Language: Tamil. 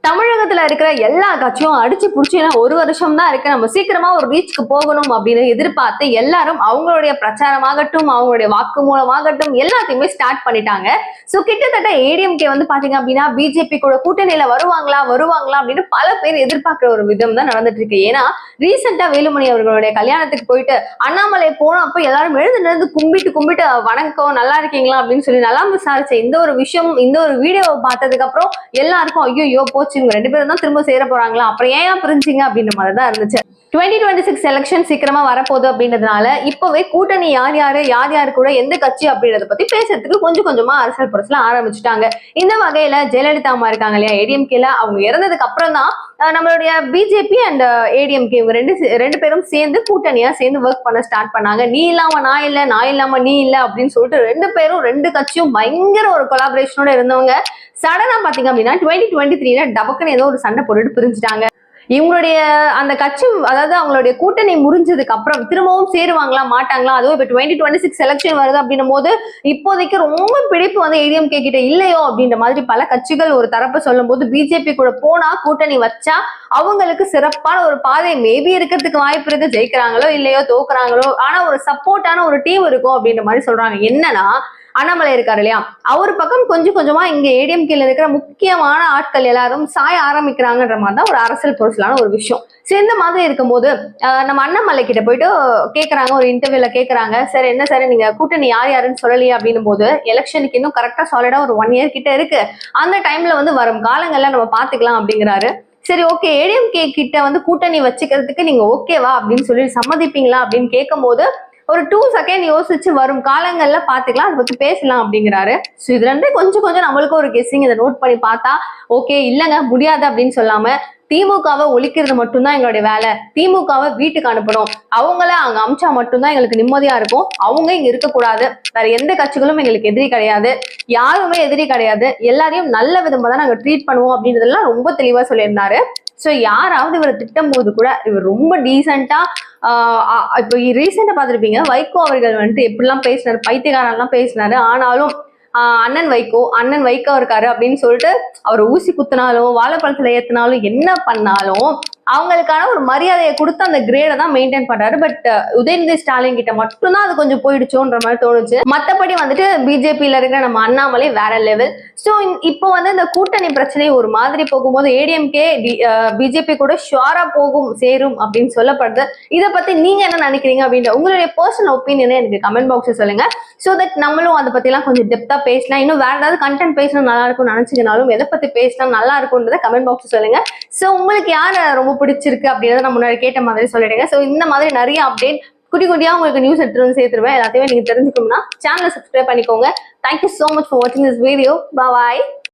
தமிழகத்துல இருக்கிற எல்லா கட்சியும் அடிச்சு புடிச்சுன்னா ஒரு வருஷம் தான் இருக்கு, நம்ம சீக்கிரமா ஒரு ரீச்க்கு போகணும் அப்படின்னு எதிர்பார்த்து எல்லாரும் அவங்களுடைய பிரச்சாரமாகட்டும் அவங்களுடைய வாக்குமூலமாகட்டும் எல்லாத்தையுமே ஸ்டார்ட் பண்ணிட்டாங்க. சோ கிட்டத்தட்ட ஏடிஎம்கே வந்து பாத்தீங்க அப்படின்னா பிஜேபி கூட கூட்டணியில வருவாங்களா அப்படின்னு பல பேர் எதிர்பார்க்கிற ஒரு விதம் தான் நடந்துட்டு இருக்கு. ஏன்னா ரீசெண்டா வேலுமணி அவர்களுடைய கல்யாணத்துக்கு போயிட்டு அண்ணாமலை போனப்ப எல்லாரும் எழுந்து கும்பிட்டு வணக்கம் நல்லா இருக்கீங்களா அப்படின்னு சொல்லி நல்லா விசாரிச்ச இந்த ஒரு விஷயம், இந்த ஒரு வீடியோவை பார்த்ததுக்கு அப்புறம் எல்லாருக்கும் ஐயோ போச்சு, இவங்க ரெண்டு பேரும் தான் திரும்ப சேர போறாங்களா, அப்புறம் ஏன் பிரிஞ்சிங்க அப்படின்ற மாதிரி தான் இருந்துச்சு. 2026 எலெக்ஷன் சீக்கிரமா வரப்போகுது அப்படின்றதுனால இப்பவே கூட்டணி யார் யாரு கூட எந்த கட்சி அப்படின்றத பத்தி பேசுறதுக்கு கொஞ்சம் கொஞ்சமா அரசியல் புரட்சில ஆரம்பிச்சுட்டாங்க. இந்த வகையில ஜெயலலிதா அம்மா இருக்காங்க இல்லையா ஏடிஎம்கேல, அவங்க இறந்ததுக்கு அப்புறம் தான் நம்மளுடைய பிஜேபி அண்ட் ஏடிஎம்கே இவங்க ரெண்டு பேரும் சேர்ந்து கூட்டணியா சேர்ந்து ஒர்க் பண்ண ஸ்டார்ட் பண்ணாங்க. நீ இல்லாம நான் இல்ல, நான் இல்லாம நீ இல்ல அப்படின்னு சொல்லிட்டு ரெண்டு கட்சியும் பயங்கர ஒரு கொலாபரேஷனோட இருந்தவங்க சடனா பாத்தீங்க அப்படின்னா 2023ல டபக்குன்னு ஏதோ ஒரு சண்டை போட்டுட்டு பிரிஞ்சுட்டாங்க. இவங்களுடைய அந்த கட்சி, அதாவது அவங்களுடைய கூட்டணி முறிஞ்சதுக்கு அப்புறம் திரும்பவும் சேருவாங்களா மாட்டாங்களா, அதுவும் இப்ப 2026 எலெக்ஷன் வருது அப்படின்னும் போது இப்போதைக்கு ரொம்ப பிடிப்பு வந்து ஏடிஎம்கே கிட்ட இல்லையோ அப்படின்ற மாதிரி பல கட்சிகள் ஒரு தரப்பு சொல்லும் போது பிஜேபி கூட போனா கூட்டணி வச்சா அவங்களுக்கு சிறப்பான ஒரு பாதை மேபி இருக்கிறதுக்கு வாய்ப்பு இருக்கு, ஜெயிக்கிறாங்களோ இல்லையோ தோக்குறாங்களோ ஆனா ஒரு சப்போர்ட்டான ஒரு டீம் இருக்கும் அப்படின்ற மாதிரி சொல்றாங்க. என்னன்னா அண்ணாமலை இருக்காரு இல்லையா, அவர் பக்கம் கொஞ்சம் கொஞ்சமா இங்க ஏடிஎம்கேல இருக்கிற முக்கியமான ஆட்கள் எல்லாரும் சாய ஆரம்பிக்கிறாங்கன்ற மாதிரி தான் ஒரு அரசியல் பொருளான ஒரு விஷயம். சரி, இந்த மாதிரி இருக்கும்போது நம்ம அண்ணாமலை கிட்ட போயிட்டு கேட்கறாங்க, ஒரு இன்டர்வியூல கேட்கறாங்க, சார் என்ன சார் நீங்க கூட்டணி யாருன்னு சொல்லலையே அப்படின்னும் போது எலெக்ஷனுக்கு இன்னும் கரெக்டா சாலிடா ஒரு 1 இயர் கிட்ட இருக்கு, அந்த டைம்ல வந்து வரும் காலங்கள்ல நம்ம பாத்துக்கலாம் அப்படிங்கிறாரு. சரி ஓகே, ஏடிஎம்கே கிட்ட வந்து கூட்டணி வச்சுக்கிறதுக்கு நீங்க ஓகேவா அப்படின்னு சொல்லி சம்மதிப்பீங்களா அப்படின்னு கேட்கும் போது ஒரு 2 செகண்ட் யோசிச்சு வரும் காலங்கள்ல பாத்துக்கலாம், அதை பத்தி பேசலாம் அப்படிங்கிறாரு. சோ இதுல இருந்து கொஞ்சம் நம்மளுக்கு ஒரு கெஸ்ஸிங் இதை நோட் பண்ணி பார்த்தா ஓகே இல்லங்க முடியாது அப்படின்னு சொல்லாம திமுகவை ஒழிக்கிறது மட்டும்தான் எங்களுடைய வேலை, திமுகவை வீட்டுக்கு அனுப்பணும், அவங்கள அங்க அமிச்சா மட்டும்தான் எங்களுக்கு நிம்மதியா இருக்கும், அவங்க இங்க இருக்கக்கூடாது, வேற எந்த கட்சிகளும் எங்களுக்கு எதிரி கிடையாது, யாருமே எதிரி கிடையாது, எல்லாரையும் நல்ல விதமா தான் நாங்க ட்ரீட் பண்ணுவோம் அப்படின்றதெல்லாம் ரொம்ப தெளிவா சொல்லியிருந்தாரு. ஸோ யாராவது இவரை திட்டும் போது கூட இவர் ரொம்ப டீசெண்டா இப்போ ரீசெண்டா பார்த்துருப்பீங்க வைகோ அவர்கள் வந்துட்டு எப்படிலாம் பேசினாரு, பைத்தியக்காரெல்லாம் பேசினாரு. ஆனாலும் அண்ணன் வைகோ இருக்காரு அப்படின்னு சொல்லிட்டு அவர் ஊசி குத்தினாலும் வாழைப்பழத்துல ஏத்தினாலும் என்ன பண்ணாலும் அவங்களுக்கான ஒரு மரியாதையை கொடுத்து அந்த கிரேடை தான் மெயின்டைன் பண்றாரு. பட் உதயநிதி ஸ்டாலின் கிட்ட மட்டும்தான் அது கொஞ்சம் போயிடுச்சோன்ற மாதிரி தோணுச்சு. மற்றபடி வந்துட்டு பிஜேபியில இருக்கிற நம்ம அண்ணாமலை வேற லெவல். ஸோ இப்போ வந்து இந்த கூட்டணி பிரச்சனை ஒரு மாதிரி போகும்போது ஏடிஎம்கே பிஜேபி கூட ஷுவரா சேரும் அப்படின்னு சொல்லப்படுது. இதை பத்தி நீங்க என்ன நினைக்கிறீங்க அப்படின்ற உங்களுடைய பர்சனல் ஒப்பீனியனை எனக்கு கமெண்ட் பாக்ஸ்ல சொல்லுங்க. ஸோ தட் நம்மளும் அதை பத்தி எல்லாம் கொஞ்சம் டெப்தா பேசலாம். இன்னும் வேற ஏதாவது கண்டென்ட் பேசணும் நல்லா இருக்கும்னு நினைச்சீங்கனாலும் எதை பத்தி பேசினா நல்லா இருக்கும்ன்றத கமெண்ட் பாக்ஸ் சொல்லுங்க. ஸோ உங்களுக்கு யாரை ரொம்ப பிடிச்சிருக்கு அப்படின்றத நான் முன்னாடி கேட்ட மாதிரி சொல்லிடுங்க. ஸோ இந்த மாதிரி நிறைய அப்டேட் குட்டியா உங்களுக்கு நியூஸ் எடுத்துட்டு வந்து சேர்த்துருவேன். எல்லாத்தையுமே நீங்க தெரிஞ்சுக்கணும்னா சேனலை சப்ஸ்கிரைப் பண்ணிக்கோங்க. Thank you so much for watching this video. Bye bye.